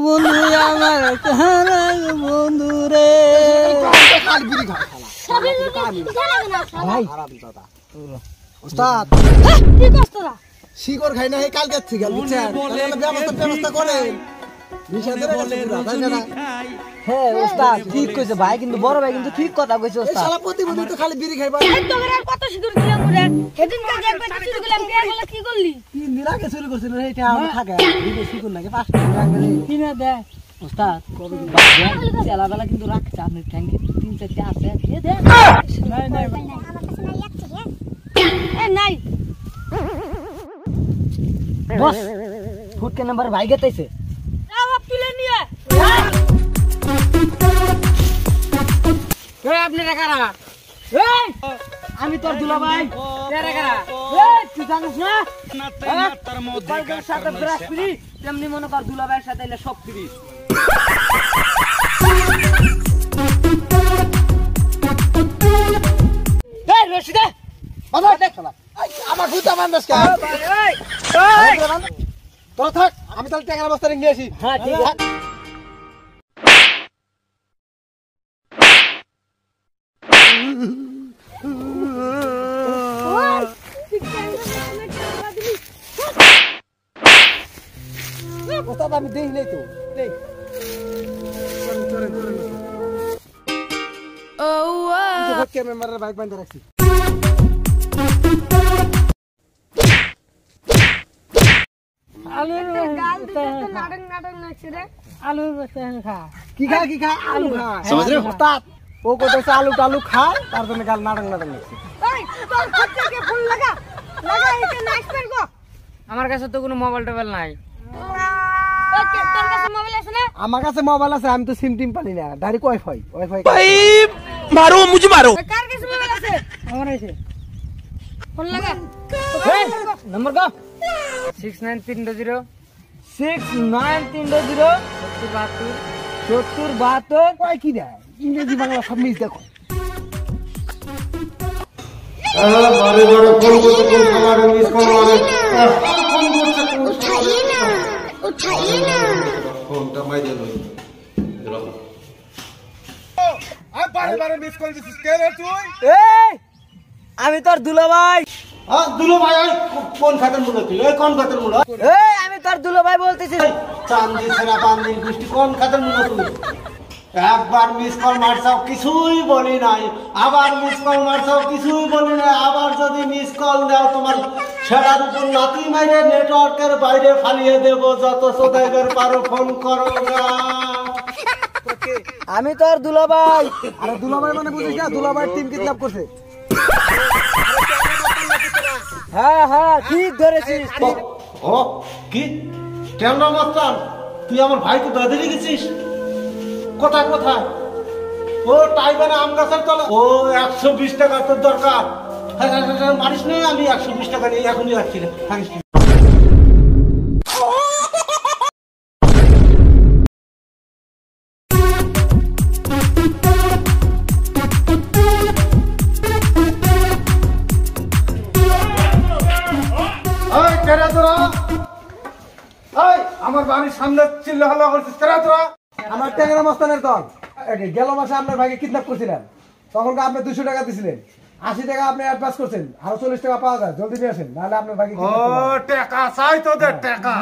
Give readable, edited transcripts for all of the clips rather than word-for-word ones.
বন্ধু আমার বন্ধু রে শিকড় খাই না কালকে থেকে ব্যবস্থা করে হ্যাঁ ওস্তাদ ঠিক কইছে ভাই কিন্তু বড় ভাই কিন্তু ঠিক কথা কইছে ওস্তাদ শালা প্রতিদিন তো খালি বিড়ি খাইবা তোর আর কত শিকড় দিলাম রে সেদিন কাজে একবার চুরি করলাম গেল কি করলি কি নিরাকে চুরি করছিস রে এটা আমার থাকে বিড়ি শিকড় লাগে 5 টাকা করে কিনে দে ওস্তাদ কবে চালা বেলা কিন্তু রাখছে আপনি থ্যাঙ্কি 3-4টা আছে দিয়ে দে নাই নাই আমার কাছে নাই এক থেকে এ নাই বস ফুট কে নাম্বার ভাই গেতেছে তুলে নিয়ে আপনারা কারা আমি তোর দুলা ভাই তুই জানিস না সাথে ব্রাশ ফ্রি তেমনি মনে কর দুলা ভাইয়ের সাথে এলে সব ফ্রি রশিদা আমার ভূতা মানুষ তোরা থাক আমি তাহলে টাকার বস্তা নিয়ে আসি হ্যাঁ ঠিক আছে ওস্তাদ আমি দেখি নাই তো দেখ ক্যামেরার বাইক বাঁধে রাখছি আমার কাছে তো কোনো মোবাইল টোবাইল নাই আমার কাছে মোবাইল আছে আমি তো সিম টিম পালি না ডাইরেক্ট ওয়াইফাই মারো মুঝে মারো কার কাছে মোবাইল আছে আমার আছে ফোন লাগা নম্বর কো 69300 7072 কয় কি দেয় ইংরেজি বাংলা সব মিস দেখো বারে বারে ফোন করতে কোন আমার মিস কল মানে ফোন করতে উঠাইয়ে না ফোনটা মাইরে লই এরকম বারে বারে মিস কল দিছিস কে রে তুই এই আমি তোর দুলা ভাই দুলো ভাই কোন খাতের মুলো তুই এই কোন খাতের মুলো এই আমি তোর দুলো ভাই বলতেছি চাঁদি ছেড়া বান্দি গুষ্টি কোন খাতের মুলো তুই একবার মিস কল মারছাও কিছুই বলি নাই আবার মিস কল মারছাও কিছুই বলি নাই আবার যদি মিস কল দাও তোমার ছেড়ার উপর নাতি মাইরে নেটওয়ার্কের বাইরে ফালিয়ে দেব যত সোদাইবার পারো ফোন করো না আমি তোর দুলো ভাই আরে দুলো ভাই মানে বুঝিস না দুলো ভাই টিম কিডন্যাপ করছে হ্যাঁ হ্যাঁ ঠিক ধরেছিস ও কি কেন মাস্টার তুই আমার ভাইকে বেঁধে রেখেছিস কোথায় কোথায় ও টাইগারে আম গাছের তলা ও 120 টাকা তোর দরকার মারিস না আমি 120 টাকা নিয়ে এখনই রাখছি রে থাকিস আমার বাড়ির সামনে চিল্লা হাল্লা করছিস কেন তোরা আমার ট্যাংরা মস্তানের দল গেল মাসে আপনার ভাইকে কিডন্যাপ করছিলেন তখন আপনি 200 টাকা দিছিলেন 80 টাকা আপনি অ্যাডভান্স করছেন আরো 40 টাকা পাওয়া যায় জলদি নিয়ে আসেন নাহলে আপনার ভাইকে ও টাকা চাই তোদের টাকা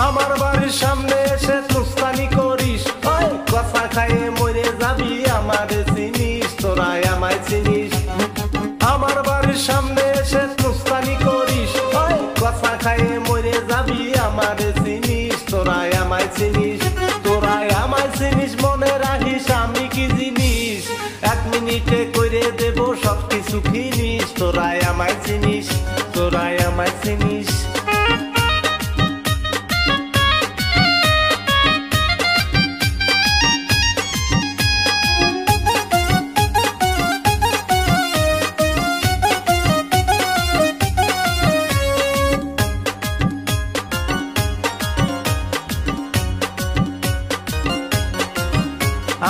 আমার বাড়ির সামনে এসে তুস্তানি করিস কথা খাইয়ে মরে যাবি আমার চিনিস তোরাই আমায় চিনিস আমার বাড়ির সামনে এসে তুস্তানি করিস কথা খাইয়ে মরে যাবি আমার চিনিস তোরাই আমায় চিনিস তোরাই আমায় চিনিস মনে রাখিস আমি কি জিনিস 1 মিনিটে কইরে দেব সবকিছু ফিনিস তোরাই আমায় চিনিস তোরাই আমায় চিনিস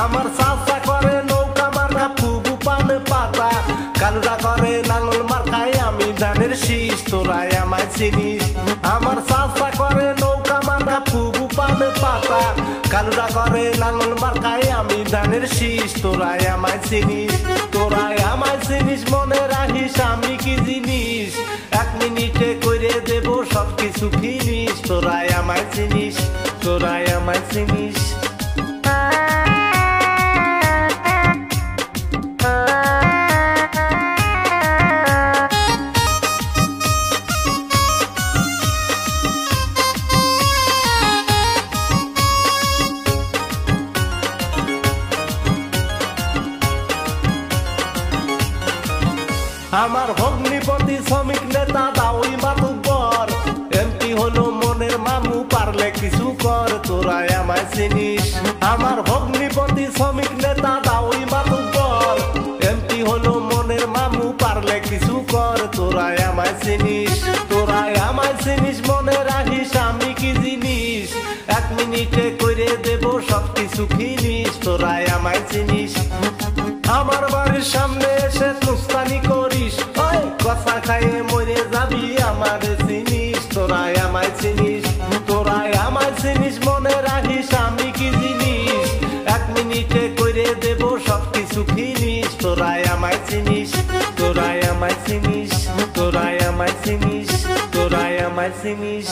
আমার চাচা করে নৌকা মার্কা ফুবু পান পাতা, কালুরা করে লাঙল মার্কায় আমি ধানের শীষ, তোরাই আমায় চিনিস। আমার চাচা করে নৌকা মার্কা ফুবু পান পাতা, কালুরা করে লাঙল মার্কায় আমি ধানের শীষ, তোরাই আমায় চিনিস। তোরাই আমায় চিনিস, মনে রাখিস আমি কি জিনিস, 1 মিনিটে কইরে দেব সবকিছু ফিনিস। তোরাই আমায় চিনিস, তোরাই আমায় চিনিস। আমার ভগ্নিপতি শ্রমিক নেতা দাওই মাতুব্বর, এমপি হলো মনের মামু, পারলে কিছু কর, তোরাই আমায় চিনিস। আমার ভগ্নিপতি শ্রমিক নেতা দাওই মাতুব্বর, এমপি হলো মনের মামু, পারলে কিছু কর, তোরাই আমায় চিনিস। তোরাই আমায় চিনিস, মনে রাখিস আমি কি জিনিস, 1 মিনিটে কইরে দেব সবকিছু ফিনিস। তোরাই আমায় চিনিস। আমার বাড়ির সামনে এসে তুস্তানি করিস, কথা খাইয়ে মরে যাবি আমারে চিনিস। তোরাই আমায় চিনিস, তোরাই আমায় চিনিস, মনে রাখিস আমি কি জিনিস, 1 মিনিটে কইরে দেব সবকিছু ফিনিস। তোরাই আমায় চিনিস, তোরাই আমায় চিনিস, তোরাই আমায় চিনিস, তোরাই আমায় চিনিস।